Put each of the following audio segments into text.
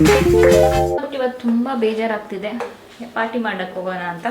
ಇವತ್ತು ತುಂಬ ಬೇಜಾರಾಗ್ತಿದೆ, ಪಾರ್ಟಿ ಮಾಡಕ್ಕೆ ಹೋಗೋಣ ಅಂತ.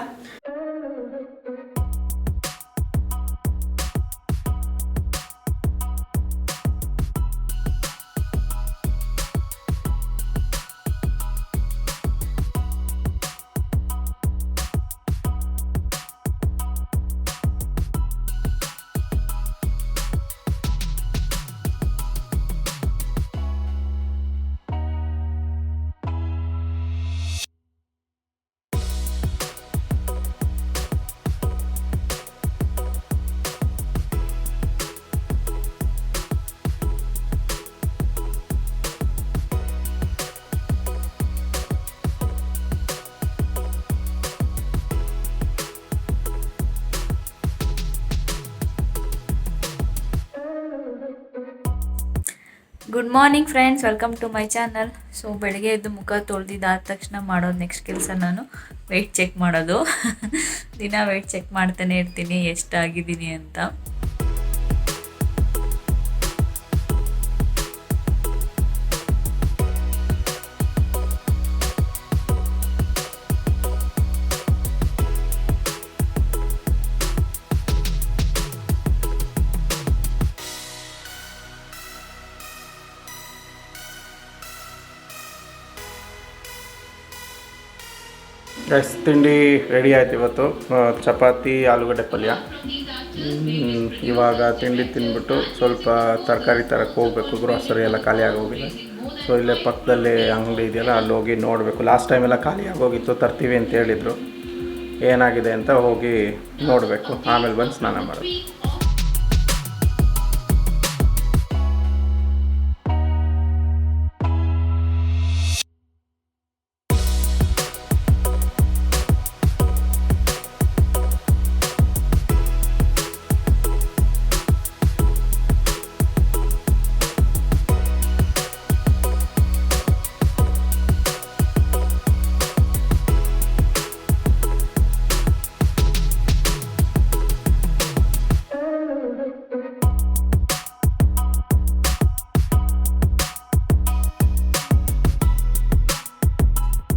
Good morning friends, welcome to my channel. So ಬೆಳಗ್ಗೆ ಎದ್ದು ಮುಖ ತೊಳೆದಿದ್ದಾದ ತಕ್ಷಣ ಮಾಡೋದು ನೆಕ್ಸ್ಟ್ ಕೆಲಸ ನಾನು ವೆಯ್ಟ್ ಚೆಕ್ ಮಾಡೋದು. ದಿನ ವೆಯ್ಟ್ ಚೆಕ್ ಮಾಡ್ತಾನೆ ಇರ್ತೀನಿ ಎಷ್ಟಾಗಿದ್ದೀನಿ ಅಂತ. ಗೈಸ್, ತಿಂಡಿ ರೆಡಿ ಆಯ್ತು. ಇವತ್ತು ಚಪಾತಿ ಆಲೂಗಡ್ಡೆ ಪಲ್ಯ. ಇವಾಗ ತಿಂಡಿ ತಿಂದ್ಬಿಟ್ಟು ಸ್ವಲ್ಪ ತರಕಾರಿ ತರಕ್ಕೆ ಹೋಗಬೇಕು. ಗ್ರೋಸರಿ ಎಲ್ಲ ಖಾಲಿ ಆಗೋಗಿದೆ. ಸೊ ಇಲ್ಲೇ ಪಕ್ಕದಲ್ಲಿ ಅಂಗಡಿ ಇದೆಯಲ್ಲ, ಅಲ್ಲಿ ಹೋಗಿ ನೋಡಬೇಕು. ಲಾಸ್ಟ್ ಟೈಮ್ ಎಲ್ಲ ಖಾಲಿ ಆಗೋಗಿತ್ತು, ತರ್ತೀವಿ ಅಂತ ಹೇಳಿದರು. ಏನಾಗಿದೆ ಅಂತ ಹೋಗಿ ನೋಡಬೇಕು. ಆಮೇಲೆ ಬಂದು ಸ್ನಾನ ಮಾಡೋದು.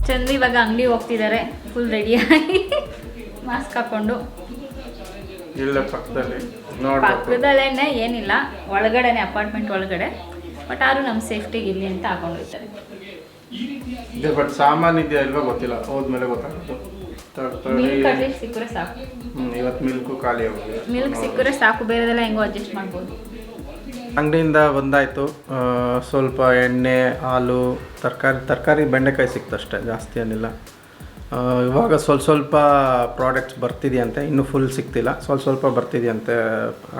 ಚಂದ್ರು ಇವಾಗ ಅಂಗಡಿ ಹೋಗ್ತಿದ್ದಾರೆ, ಫುಲ್ ರೆಡಿಯಾಗಿ ಮಾಸ್ಕ್ ಹಾಕೊಂಡು. ಇಲ್ಲ ಪಕ್ಕದಲ್ಲೇನೆ, ಏನಿಲ್ಲ, ಒಳಗಡೆನೆ, ಅಪಾರ್ಟ್ಮೆಂಟ್ ಒಳಗಡೆ. ಬಟ್ ಆದ್ರೂ ನಮ್ಮ ಸೇಫ್ಟಿಗೆ ಇಲ್ಲಿ ಅಂತ ಹಾಕೊಂಡಿರ್ತಾರೆ. ಬಟ್ ಸಾಮಾನು ಇದೆಯಾ ಇಲ್ವಾ ಗೊತ್ತಿಲ್ಲ, ಹೋದ್ಮೇಲೆ ಗೊತ್ತಾಗುತ್ತೆ. ಮಿಲ್ಕ್ ಸಿಕ್ಕರೆ ಸಾಕು. ಇವತ್ತು ಮಿಲ್ಕು ಖಾಲಿ ಆಗೋಗಿದೆ. ಮಿಲ್ಕ್ ಸಿಕ್ಕರೆ ಸಾಕು, ಬೇರೆದೆಲ್ಲ ಹೆಂಗೋ ಅಡ್ಜಸ್ಟ್ ಮಾಡ್ಬೋದು. ಅಂಗಡಿಯಿಂದ ಬಂದಾಯಿತು. ಸ್ವಲ್ಪ ಎಣ್ಣೆ, ಹಾಲು, ತರಕಾರಿ ಬೆಂಡೆಕಾಯಿ ಸಿಕ್ತಷ್ಟೇ, ಜಾಸ್ತಿ ಏನಿಲ್ಲ. ಇವಾಗ ಸ್ವಲ್ಪ ಪ್ರಾಡಕ್ಟ್ಸ್ ಬರ್ತಿದೆಯಂತೆ, ಇನ್ನೂ ಫುಲ್ ಸಿಗ್ತಿಲ್ಲ. ಸ್ವಲ್ಪ ಬರ್ತಿದೆಯಂತೆ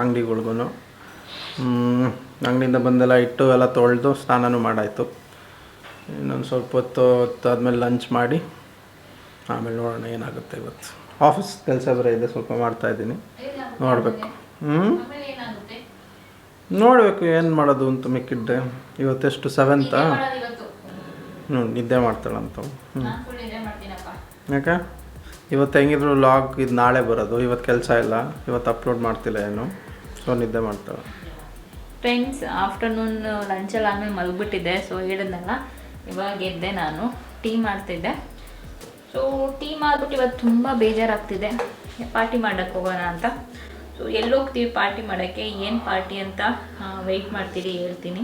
ಅಂಗಡಿಗಳ್ಗೂ. ಅಂಗಡಿಯಿಂದ ಬಂದೆಲ್ಲ ಇಟ್ಟು ಎಲ್ಲ ತೊಳೆದು ಸ್ನಾನನೂ ಮಾಡಾಯಿತು. ಇನ್ನೊಂದು ಸ್ವಲ್ಪ ಹೊತ್ತಾದ್ಮೇಲೆ ಲಂಚ್ ಮಾಡಿ ಆಮೇಲೆ ನೋಡೋಣ ಏನಾಗುತ್ತೆ. ಇವತ್ತು ಆಫೀಸ್ ಕೆಲಸ ಬೇರೆ ಇದೆ, ಸ್ವಲ್ಪ ಮಾಡ್ತಾಯಿದ್ದೀನಿ. ನೋಡಬೇಕು. ನೋಡಬೇಕು ಏನು ಮಾಡೋದು ಅಂತ. ಮಿಕ್ಕಿದ್ದೆ ಇವತ್ತೆಷ್ಟು 7th. ನಿದ್ದೆ ಮಾಡ್ತಾಳಂತ. ಯಾಕೆ ಇವತ್ತು ಹೆಂಗಿದ್ರು ಲಾಗ್ ಇದು ನಾಳೆ ಬರೋದು. ಇವತ್ತು ಕೆಲಸ ಇಲ್ಲ, ಇವತ್ತು ಅಪ್ಲೋಡ್ ಮಾಡ್ತಿಲ್ಲ ಏನು. ಸೊ ನಿದ್ದೆ ಮಾಡ್ತಾಳೆ. ಫ್ರೆಂಡ್ಸ್, ಆಫ್ಟರ್ನೂನ್ ಲಂಚಲ್ಲಿ ಆಮೇಲೆ ಮಲಗಿಬಿಟ್ಟಿದ್ದೆ. ಸೊ ಹೇಳಿದ್ನಲ್ಲ, ಇವಾಗ ಎದ್ದೆ, ನಾನು ಟೀ ಮಾಡ್ತಿದ್ದೆ. ಸೊ ಟೀ ಮಾಡಿಬಿಟ್ಟು ಇವತ್ತು ತುಂಬ ಬೇಜಾರಾಗ್ತಿದೆ, ಪಾರ್ಟಿ ಮಾಡೋಕ್ಕೆ ಹೋಗೋಣ ಅಂತ. ಸೊ ಎಲ್ಲಿ ಹೋಗ್ತೀವಿ ಪಾರ್ಟಿ ಮಾಡೋಕ್ಕೆ, ಏನು ಪಾರ್ಟಿ ಅಂತ ವೆಯ್ಟ್ ಮಾಡ್ತೀರಿ, ಹೇಳ್ತೀನಿ.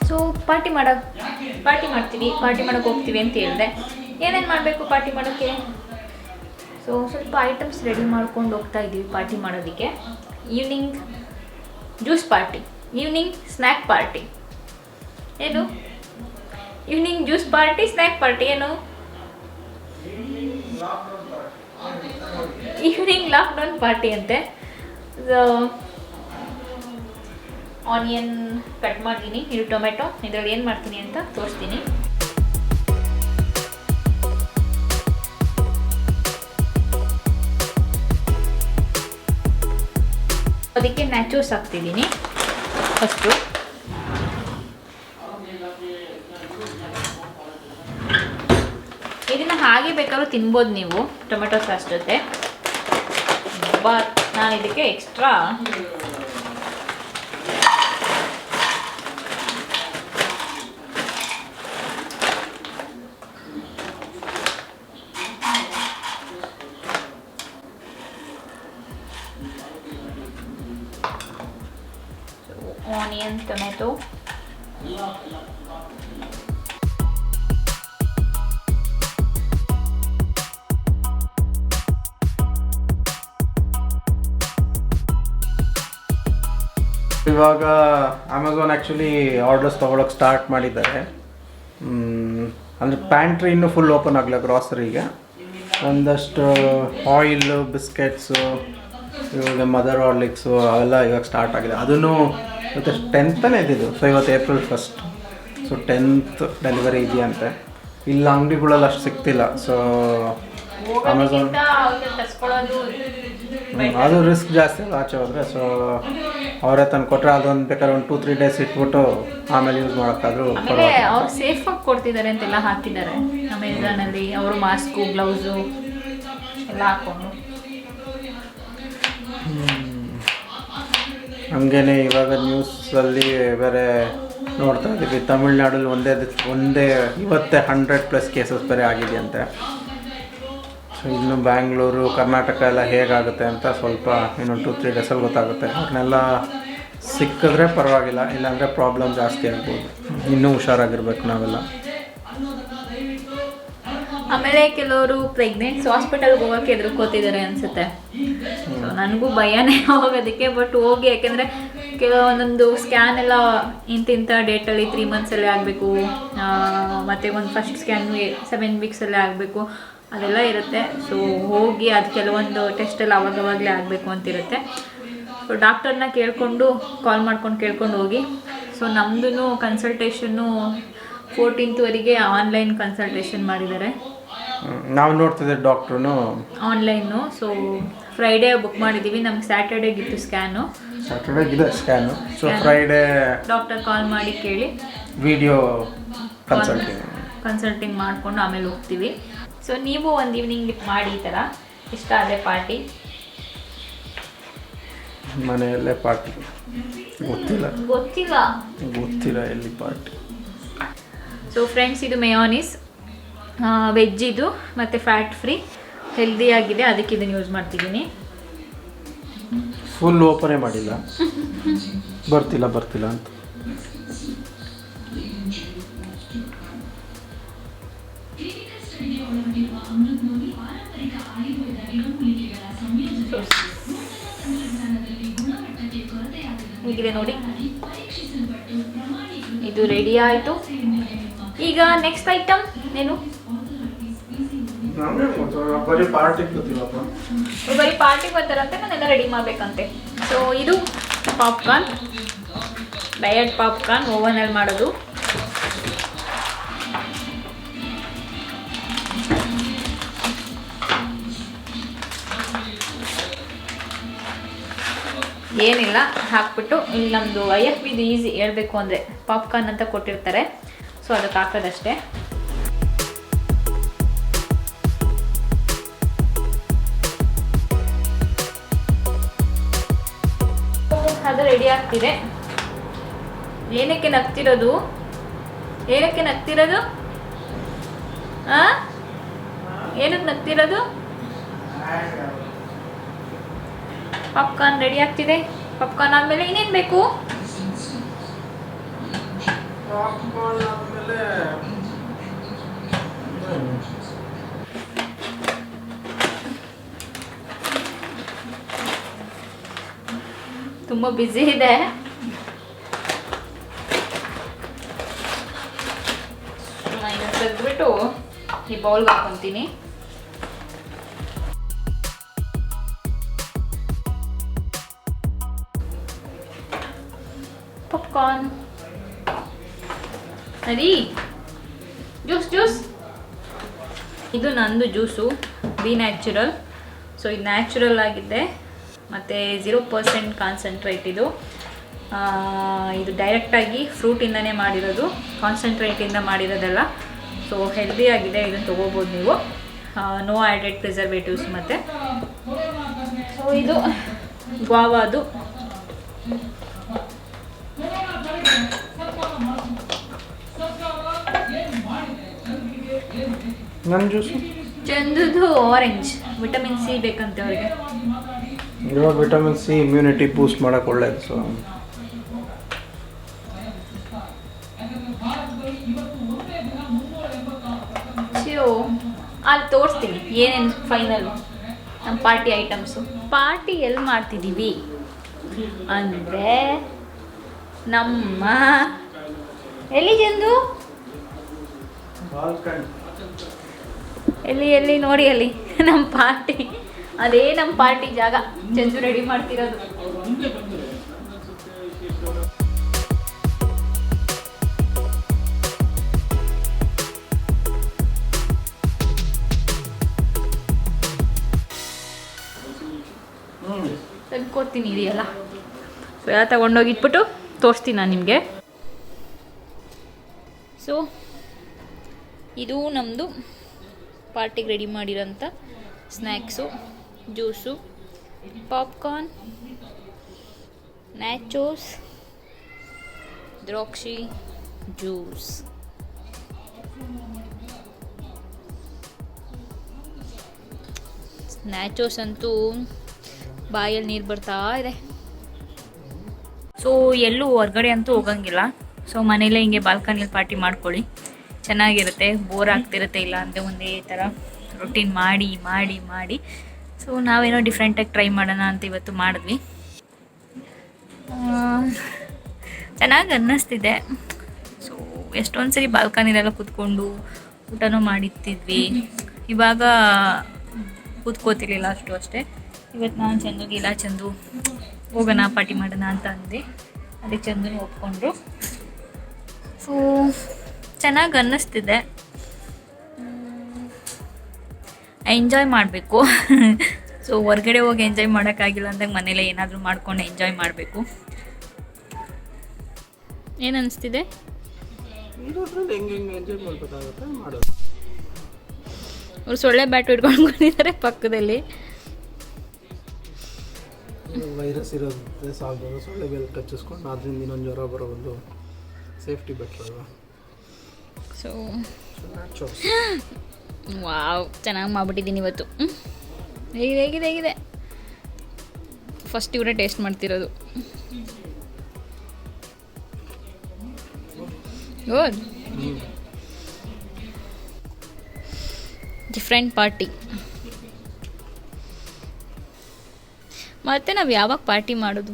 ಸೊ ಪಾರ್ಟಿ ಮಾಡೋಕ್ಕೆ ಹೋಗ್ತೀವಿ ಅಂತ ಹೇಳಿದೆ. ಏನೇನು ಮಾಡಬೇಕು ಪಾರ್ಟಿ ಮಾಡೋಕ್ಕೆ? ಸೊ ಸ್ವಲ್ಪ ಐಟಮ್ಸ್ ರೆಡಿ ಮಾಡ್ಕೊಂಡು ಹೋಗ್ತಾ ಇದ್ದೀವಿ ಪಾರ್ಟಿ ಮಾಡೋದಕ್ಕೆ. Evening juice party, evening snack party. ಏನು evening juice party, snack party? ಏನು ಈವ್ನಿಂಗ್ ಲಾಕ್ಡೌನ್ ಪಾರ್ಟಿ ಅಂತೆ. ಆನಿಯನ್ ಕಟ್ ಮಾಡ್ತೀನಿ, ಇದು ಟೊಮೆಟೊ. ಇದರಲ್ಲಿ ಏನು ಮಾಡ್ತೀನಿ ಅಂತ ತೋರಿಸ್ತೀನಿ. ಅದಕ್ಕೆ ನ್ಯಾಚೋಸ್ ಹಾಕ್ತಿದ್ದೀನಿ. ಫಸ್ಟು. ಇದನ್ನು ಹಾಗೆ ಬೇಕಾದ್ರೂ ತಿನ್ಬೋದು ನೀವು ಟೊಮೆಟೊ ಸಾಸ್ ಜೊತೆ. ಬಟ್ ನಾನು ಇದಕ್ಕೆ ಎಕ್ಸ್ಟ್ರಾ ಆನಿಯನ್, ಟೊಮೆಟೊ, ಇವಾಗ ಅಮೆಝಾನ್ ಆ್ಯಕ್ಚುಲಿ ಆರ್ಡರ್ಸ್ ತೊಗೊಳಕ್ಕೆ ಸ್ಟಾರ್ಟ್ ಮಾಡಿದ್ದಾರೆ. ಅಂದರೆ ಪ್ಯಾಂಟ್ರಿ ಇನ್ನೂ ಫುಲ್ ಓಪನ್ ಆಗಲ್ಲ ಗ್ರಾಸರಿಗೆ. ಒಂದಷ್ಟು ಆಯಿಲು, ಬಿಸ್ಕೆಟ್ಸು, ಇವಾಗ ಮದರ್ ಹಾರ್ಲಿಕ್ಸು ಅವೆಲ್ಲ ಇವಾಗ ಸ್ಟಾರ್ಟ್ ಆಗಿದೆ. ಅದನ್ನು ಇವತ್ತು 10ನೇ ಇದ್ದಿದ್ದು. ಸೊ ಇವತ್ತು April 1st. So 10th delivery ಇದೆಯಂತೆ. ಇಲ್ಲ ಅಂಗಡಿಗಳಲ್ಲಿ ಅಷ್ಟು ಸಿಗ್ತಿಲ್ಲ. ಸೊ ಅಮೆಝಾನ್ ಅದು ರಿಸ್ಕ್ ಜಾಸ್ತಿ ಅಲ್ಲ ಆಚೆ ಹೋದರೆ. ಸೊ ಅವರೇ ತಂದು ಕೊಟ್ಟರೆ ಅದೊಂದು ಬೇಕಾದ್ರೆ ಒಂದು 2-3 ಡೇಸ್ ಇಟ್ಬಿಟ್ಟು ಆಮೇಲೆ ಯೂಸ್ ಮಾಡೋಕ್ಕಾದ್ರೂ ಅವ್ರು ಸೇಫಾಗಿ ಕೊಡ್ತಿದ್ದಾರೆ ಅಂತೆಲ್ಲ ಹಾಕಿದ್ದಾರೆ ಅಮೆಝಾನಲ್ಲಿ. ಅವರು ಮಾಸ್ಕು, ಗ್ಲೌಸು ಎಲ್ಲ ಹಾಕೊಂಡು. ಹಂಗೇನೆ ಇವಾಗ ನ್ಯೂಸಲ್ಲಿ ಬೇರೆ ನೋಡ್ತಾ ಇದ್ದೀವಿ, ತಮಿಳ್ನಾಡಲ್ಲಿ ಒಂದೇ ಇವತ್ತೇ 100+ ಕೇಸಸ್ ಬೇರೆ ಆಗಿದೆಯಂತೆ. ಸೊ ಇನ್ನು ಬ್ಯಾಂಗ್ಳೂರು, ಕರ್ನಾಟಕ ಎಲ್ಲ ಹೇಗಾಗುತ್ತೆ ಅಂತ ಸ್ವಲ್ಪ ಇನ್ನೊಂದು 2-3 ಡೇಸಲ್ಲಿ ಗೊತ್ತಾಗುತ್ತೆ. ಅವ್ರನ್ನೆಲ್ಲ ಸಿಕ್ಕಿದ್ರೆ ಪರವಾಗಿಲ್ಲ, ಇಲ್ಲಾಂದರೆ ಪ್ರಾಬ್ಲಮ್ ಜಾಸ್ತಿ ಆಗ್ಬೋದು. ಇನ್ನೂ ಹುಷಾರಾಗಿರ್ಬೇಕು ನಾವೆಲ್ಲ. ಆಮೇಲೆ ಕೆಲವರು ಪ್ರೆಗ್ನೆಂಟ್ಸ್ ಹಾಸ್ಪಿಟಲ್ಗೆ ಹೋಗೋಕ್ಕೆ ಎದುರ್ಕೋತಿದ್ದಾರೆ ಅನಿಸುತ್ತೆ. ಸೊ ನನಗೂ ಭಯನೇ ಹೋಗೋದಕ್ಕೆ. ಬಟ್ ಹೋಗಿ, ಯಾಕೆಂದರೆ ಕೆಲವೊಂದೊಂದು ಸ್ಕ್ಯಾನ್ ಎಲ್ಲ ಇಂತಿಂಥ ಡೇಟಲ್ಲಿ 3 ಮಂತ್ಸಲ್ಲೇ ಆಗಬೇಕು, ಮತ್ತು ಒಂದು ಫಸ್ಟ್ ಸ್ಕ್ಯಾನ್ 7 ವೀಕ್ಸಲ್ಲೇ ಆಗಬೇಕು, ಅದೆಲ್ಲ ಇರುತ್ತೆ. ಸೊ ಹೋಗಿ ಅದು ಕೆಲವೊಂದು ಟೆಸ್ಟೆಲ್ಲ ಅವಾಗವಾಗಲೇ ಆಗಬೇಕು ಅಂತಿರುತ್ತೆ. ಸೊ ಡಾಕ್ಟರ್ನ ಕಾಲ್ ಮಾಡ್ಕೊಂಡು ಕೇಳ್ಕೊಂಡು ಹೋಗಿ. ಸೊ ನಮ್ಮದು ಕನ್ಸಲ್ಟೇಷನ್ನು 14th ಆನ್ಲೈನ್ ಕನ್ಸಲ್ಟೇಷನ್ ಮಾಡಿದ್ದಾರೆ. ನಾವು ನೋಡ್ತಿದ್ದೆ doctor online. So Friday book ಮಾಡಿದ್ದೀವಿ. ನಮ್ಗೆ ಸ್ಯಾಟರ್ಡೇಗಿತ್ತು ಸ್ಕ್ಯಾನು. ಸ್ಯಾಟರ್ಡೇಗಿದೆ scan. So Friday doctor call ಮಾಡಿ ಕೇಳಿ ವಿಡಿಯೋ ಕನ್ಸಲ್ಟಿಂಗ್ ಮಾಡಿಕೊಂಡು ಆಮೇಲೆ ಹೋಗ್ತೀವಿ. ಸೊ ನೀವು ಒಂದು ಈವ್ನಿಂಗ್ ಮಾಡಿ ಈ ಥರ ಇಷ್ಟ ಆದರೆ ಪಾರ್ಟಿ. ಮನೆಯಲ್ಲೇ ಪಾರ್ಟಿ ಗೊತ್ತಿಲ್ಲ ಎಲ್ಲಿ ಪಾರ್ಟಿ. ಸೊ ಫ್ರೆಂಡ್ಸ್, ಇದು ಮೇಯೋನೀಸ್ ವೆಜ್ ಇದು, ಮತ್ತು ಫ್ಯಾಟ್ ಫ್ರೀ, ಹೆಲ್ದಿಯಾಗಿದೆ. ಅದಕ್ಕೆ ಇದನ್ನು ಯೂಸ್ ಮಾಡ್ತಿದ್ದೀನಿ. ಫುಲ್ ಓಪನೇ ಮಾಡಿಲ್ಲ, ಬರ್ತಿಲ್ಲ ಅಂತ. ಹೀಗಿದೆ ನೋಡಿ, ಇದು ರೆಡಿ ಆಯಿತು. ಈಗ ನೆಕ್ಸ್ಟ್ ಐಟಮ್ ಏನು? ಬರೀ ಪಾರ್ಟಿಗೆ ಬರ್ತಾರಂತೆ, ನಾನೆಲ್ಲ ರೆಡಿ ಮಾಡಬೇಕಂತೆ. ಸೊ ಇದು ಪಾಪ್ಕಾರ್ನ್, ಡಯಟ್ ಪಾಪ್ಕಾರ್ನ್, ಓವನಲ್ಲಿ ಮಾಡೋದು. ಏನಿಲ್ಲ, ಹಾಕ್ಬಿಟ್ಟು ಇಲ್ಲಿ ನಮ್ಮದು IFBದು ಈಸಿ ಹೇಳಬೇಕು ಅಂದರೆ ಪಾಪ್ಕಾರ್ನ್ ಅಂತ ಕೊಟ್ಟಿರ್ತಾರೆ. ಸೊ ಅದಕ್ಕೆ ಹಾಕೋದಷ್ಟೇ. ಅದು ರೆಡಿ ಆಗ್ತಿದೆ. ಏನಕ್ಕೆ ನಗ್ತಿರೋದು? ಏನಕ್ಕೆ ನಗ್ತಿರೋದು? ಪಾಪ್ಕಾರ್ನ್ ರೆಡಿ ಆಗ್ತಿದೆ. ಪಾಪ್ಕಾರ್ನ್ ಆದಮೇಲೆ ಇನ್ನೇನು ಬೇಕು? ತುಂಬ ಬ್ಯುಸಿ ಇದೆ. ನಾನು ತೆಗೆದ್ಬಿಟ್ಟು ಈ ಬೌಲ್ಗೆ ಹಾಕ್ಕೊತೀನಿ. ಪಾಪ್ಕಾರ್ನ್ ಸರಿ. ಜ್ಯೂಸ್ ಇದು ನಂದು ಜ್ಯೂಸು, ಬಿ ನ್ಯಾಚುರಲ್. ಸೊ ಇದು ನ್ಯಾಚುರಲ್ ಆಗಿದೆ ಮತ್ತು 0% ಕಾನ್ಸಂಟ್ರೇಟ್ ಇದು. ಇದು ಡೈರೆಕ್ಟಾಗಿ ಫ್ರೂಟಿಂದನೇ ಮಾಡಿರೋದು, ಕಾನ್ಸಂಟ್ರೇಟಿಂದ ಮಾಡಿರೋದಲ್ಲ. ಸೊ ಹೆಲ್ದಿಯಾಗಿದೆ, ಇದನ್ನು ತೊಗೋಬೋದು ನೀವು. No added preservatives. ಮತ್ತು ಸೊ ಇದು ಗ್ವಾವಾದು ನನ್ನ ಜ್ಯೂಸು ಚಂದುದು ಆರೆಂಜ್, ವಿಟಮಿನ್ ಸಿ ಬೇಕಂತೆ ಅವರಿಗೆ. ಇವಾಗ ವಿಟಮಿನ್ ಸಿ ಇಮ್ಯುನಿಟಿ ಬೂಸ್ಟ್ ಮಾಡೋಕೆ ಒಳ್ಳೇದು. ಸೊ ಅಲ್ಲಿ ತೋರಿಸ್ತೀನಿ ಏನೇನು ಫೈನಲ್ ನಮ್ಮ ಪಾರ್ಟಿ ಐಟಮ್ಸು. ಪಾರ್ಟಿ ಎಲ್ಲಿ ಮಾಡ್ತಿದ್ದೀವಿ ಅಂದರೆ ನಮ್ಮ ಎಲ್ಲಿ ಚಂದು, ಎಲ್ಲಿ ನೋಡಿ ಅಲ್ಲಿ ನಮ್ಮ ಪಾರ್ಟಿ, ಅದೇ ನಮ್ಮ ಪಾರ್ಟಿ ಜಾಗ. ಚಂದು ರೆಡಿ ಮಾಡ್ತಿರೋದು. ತಂದ್ಕೊಡ್ತೀನಿ ಇದೆಯಲ್ಲ. ಸೊ ಎಲ್ಲ ತಗೊಂಡೋಗಿ ಇಟ್ಬಿಟ್ಟು ತೋರಿಸ್ತೀನಿ ನಾನು ನಿಮಗೆ. ಸೊ ಇದು ನಮ್ಮದು ಪಾರ್ಟಿಗೆ ರೆಡಿ ಮಾಡಿರೋಂಥ ಸ್ನ್ಯಾಕ್ಸು, ಜ್ಯೂಸು, ಪಾಪ್ಕಾರ್ನ್, ನ್ಯಾಚೋಸ್, ದ್ರಾಕ್ಷಿ ಜ್ಯೂಸ್. ನ್ಯಾಚೋಸ್ ಅಂತೂ ಬಾಯಲ್ಲಿ ನೀರು ಬರ್ತಾ ಇದೆ. ಸೊ ಎಲ್ಲೂ ಹೊರ್ಗಡೆ ಅಂತೂ ಹೋಗಂಗಿಲ್ಲ. ಸೊ ಮನೇಲೇ ಹಿಂಗೆ ಬಾಲ್ಕನಿಯಲ್ಲಿ ಪಾರ್ಟಿ ಮಾಡ್ಕೊಳ್ಳಿ, ಚೆನ್ನಾಗಿರುತ್ತೆ. ಬೋರ್ ಆಗ್ತಿರುತ್ತೆ. ಇಲ್ಲ ಅಂದರೆ ಒಂದೇ ಥರ ರೊಟೀನ್ ಮಾಡಿ ಮಾಡಿ ಮಾಡಿ. ಸೊ ನಾವೇನೋ ಡಿಫ್ರೆಂಟಾಗಿ ಟ್ರೈ ಮಾಡೋಣ ಅಂತ ಇವತ್ತು ಮಾಡಿದ್ವಿ. ಚೆನ್ನಾಗಿ ಅನ್ನಿಸ್ತಿದೆ. ಸೊ ಎಷ್ಟೊಂದು ಸರಿ ಬಾಲ್ಕನಿಲೆಲ್ಲ ಕೂತ್ಕೊಂಡು ಊಟನೂ ಮಾಡಿರ್ತಿದ್ವಿ. ಇವಾಗ ಕೂತ್ಕೋತಿರ್ಲಿಲ್ಲ ಅಷ್ಟೇ. ಇವತ್ತು ನಾನು ಚಂದುಗೆ ಇಲ್ಲ ಚಂದು ಹೋಗೋಣ ಪಾರ್ಟಿ ಮಾಡೋಣ ಅಂತ ಅಂದೆ. ಅದಕ್ಕೆ ಚಂದನು ಒಪ್ಕೊಂಡ್ರು. ಸೊ ಚೆನ್ನಾಗಿ ಅನ್ನಿಸ್ತಿದೆ. ಎಂಜಾಯ್ ಮಾಡಬೇಕು. ಸೊ ಹೊರ್ಗಡೆ ಹೋಗಿ ಎಂಜಾಯ್ ಮಾಡೋಕ್ಕಾಗಿಲ್ಲ ಅಂದಾಗ ಮನೇಲೆ ಏನಾದರೂ ಮಾಡ್ಕೊಂಡು ಎಂಜಾಯ್ ಮಾಡಬೇಕು. ಏನು ಅನ್ನಿಸ್ತಿದೆ? ಅವ್ರು ಸೊಳ್ಳೆ ಬ್ಯಾಟ್ ಹಿಡ್ಕೊಂಡು ಪಕ್ಕದಲ್ಲಿ. ವೈರಸ್ ಇರೋದು ಸಾಕು, ಸೊಳ್ಳೆ ಬೇರೆ ಕಚ್ಚಿಸ್ಕೊಂಡು ಅದರಿಂದ ಇನ್ನೊಂದು ಜ್ವರ ಬರೋ ಒಂದು ಸೇಫ್ಟಿ ಬೆಟ್ರ್ ಅಲ್ವಾ. ಸೊ ವಾವ್, ಚೆನ್ನಾಗಿ ಮಾಡ್ಬಿಟ್ಟಿದ್ದೀನಿ ಇವತ್ತು. ಹೇಗಿದೆ ಫಸ್ಟ್ ಇವರೇ ಟೇಸ್ಟ್ ಮಾಡ್ತಿರೋದು. Good, different party. ಮತ್ತೆ ನಾವು ಯಾವಾಗ ಪಾರ್ಟಿ ಮಾಡೋದು?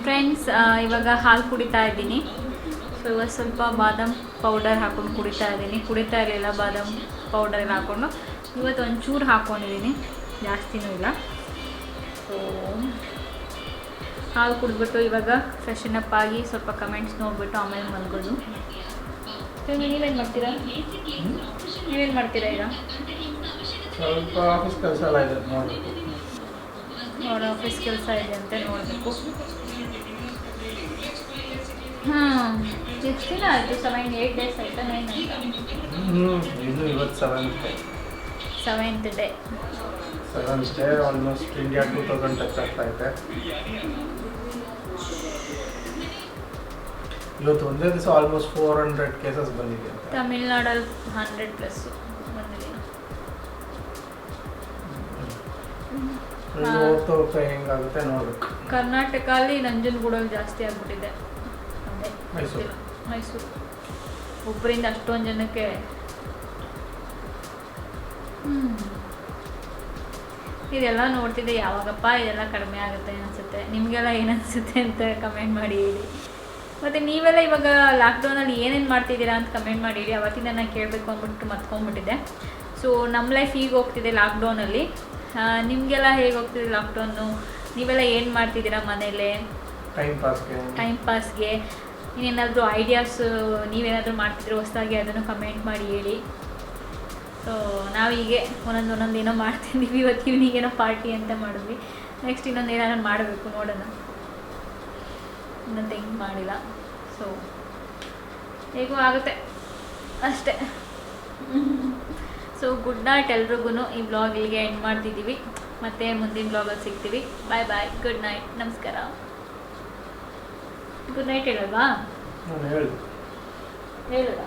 ಫ್ರೆಂಡ್ಸ್, ಇವಾಗ ಹಾಲು ಕುಡಿತಾ ಇದ್ದೀನಿ. ಸೊ ಇವಾಗ ಸ್ವಲ್ಪ ಬಾದಾಮ್ ಪೌಡರ್ ಹಾಕೊಂಡು ಕುಡಿತಾ ಇದ್ದೀನಿ. ಕುಡಿತಾ ಇರಲಿಲ್ಲ ಬಾದಾಮ್ ಪೌಡರ್ ಎಲ್ಲ ಹಾಕ್ಕೊಂಡು. ಇವತ್ತು ಒಂಚೂರು ಹಾಕ್ಕೊಂಡಿದ್ದೀನಿ, ಜಾಸ್ತಿನೂ ಇಲ್ಲ. ಸೊ ಹಾಲು ಕುಡಿದ್ಬಿಟ್ಟು ಇವಾಗ ಫ್ರೆಶನ್ ಅಪ್ ಆಗಿ ಸ್ವಲ್ಪ ಕಮೆಂಟ್ಸ್ ನೋಡಿಬಿಟ್ಟು ಆಮೇಲೆ ಮಲ್ಗೋದು. ನೀವೇನು ಮಾಡ್ತೀರಾ ಈಗ? ಸ್ವಲ್ಪ ಆಫೀಸ್ ಕೆಲಸ ಎಲ್ಲ ಇದೆ, ನೋಡಬೇಕು. ಅವ್ರ ಆಫೀಸ್ ಕೆಲಸ ಇದೆ ಅಂತ ನೋಡಬೇಕು. ಎಷ್ಟು ದಿನ ಆಯಿತು? 7-8 ಡೇಸ್ ಆಯಿತಾ? 9 ಆಯಿತಾ? ಇದು ಇವತ್ತು 7th day. Almost India 2000 touch ಆಗ್ತಾ ಇದೆ. ಇವತ್ತು ಒಂದೇ ದಿವಸ ಆಲ್ಮೋಸ್ಟ್ 400 ಕೇಸಸ್ ಬಂದಿದೆ. ತಮಿಳ್ನಾಡಲ್ಲಿ 100+ ಬಂದಿದೆ. ಹೋಗ್ತಾ ಹೆಂಗಾಗುತ್ತೆ ನೋಡ್ಬೇಕು. ಕರ್ನಾಟಕಲ್ಲಿ ನಂಜನಗೂಡಲ್ಲಿ ಜಾಸ್ತಿ ಆಗ್ಬಿಟ್ಟಿದೆ. ಅದೇ ಮೈಸೂರು ಒಬ್ಬರಿಂದ ಅಷ್ಟೊಂದು ಜನಕ್ಕೆ. ಇದೆಲ್ಲ ನೋಡ್ತಿದ್ದೆ, ಯಾವಾಗಪ್ಪ ಇದೆಲ್ಲ ಕಡಿಮೆ ಆಗುತ್ತೆ ಅನಿಸುತ್ತೆ. ನಿಮಗೆಲ್ಲ ಏನನ್ಸುತ್ತೆ ಅಂತ ಕಮೆಂಟ್ ಮಾಡಿ ಹೇಳಿ. ಮತ್ತು ನೀವೆಲ್ಲ ಇವಾಗ ಲಾಕ್ಡೌನಲ್ಲಿ ಏನೇನು ಮಾಡ್ತಿದ್ದೀರಾ ಅಂತ ಕಮೆಂಟ್ ಮಾಡಿ ಹೇಳಿ. ಅವತ್ತಿಂದ ನಾನು ಕೇಳಬೇಕು ಅಂದ್ಬಿಟ್ಟು ಮತ್ಕೊಂಡ್ಬಿಟ್ಟಿದ್ದೆ. ಸೊ ನಮ್ಮ ಲೈಫ್ ಈಗ ಹೋಗ್ತಿದೆ ಲಾಕ್ಡೌನಲ್ಲಿ. ನಿಮಗೆಲ್ಲ ಹೇಗೆ ಹೋಗ್ತಿದೆ ಲಾಕ್ಡೌನು? ನೀವೆಲ್ಲ ಏನು ಮಾಡ್ತಿದ್ದೀರಾ ಮನೇಲೆ ಟೈಮ್ ಪಾಸ್ಗೆ? ಇನ್ನೇನಾದರೂ ಐಡಿಯಾಸ್ ನೀವೇನಾದರೂ ಮಾಡ್ತಿದ್ರೆ ಹೊಸದಾಗಿ ಅದನ್ನು ಕಮೆಂಟ್ ಮಾಡಿ ಹೇಳಿ. ಸೊ ನಾವೀಗೆ ಒಂದೊಂದು ಏನೋ ಮಾಡ್ತಿದ್ದೀವಿ. ಇವತ್ತು ಈವ್ನಿಂಗ್ ಏನೋ ಪಾರ್ಟಿ ಅಂತ ಮಾಡಿದ್ವಿ. ನೆಕ್ಸ್ಟ್ ಇನ್ನೊಂದು ಏನಾದ್ರು ಮಾಡಬೇಕು, ನೋಡೋಣ. ಇನ್ನೊಂದು ಹೆಂಗೆ ಮಾಡಿಲ್ಲ. ಸೊ ಹೇಗೂ ಆಗುತ್ತೆ ಅಷ್ಟೇ. ಸೊ ಗುಡ್ ನೈಟ್ ಎಲ್ರಿಗೂ. ಈ ಬ್ಲಾಗ್ ಇಲ್ಲಿಗೆ ಎಂಡ್ ಮಾಡ್ತಿದ್ದೀವಿ. ಮತ್ತೆ ಮುಂದಿನ ಬ್ಲಾಗಲ್ಲಿ ಸಿಗ್ತೀವಿ. ಬಾಯ್ ಬಾಯ್, ಗುಡ್ ನೈಟ್, ನಮಸ್ಕಾರ. ಗುಡ್ ನೈಟ್ ಹೇಳಲ್ವಾ? ಹೇಳಲ್ಲ.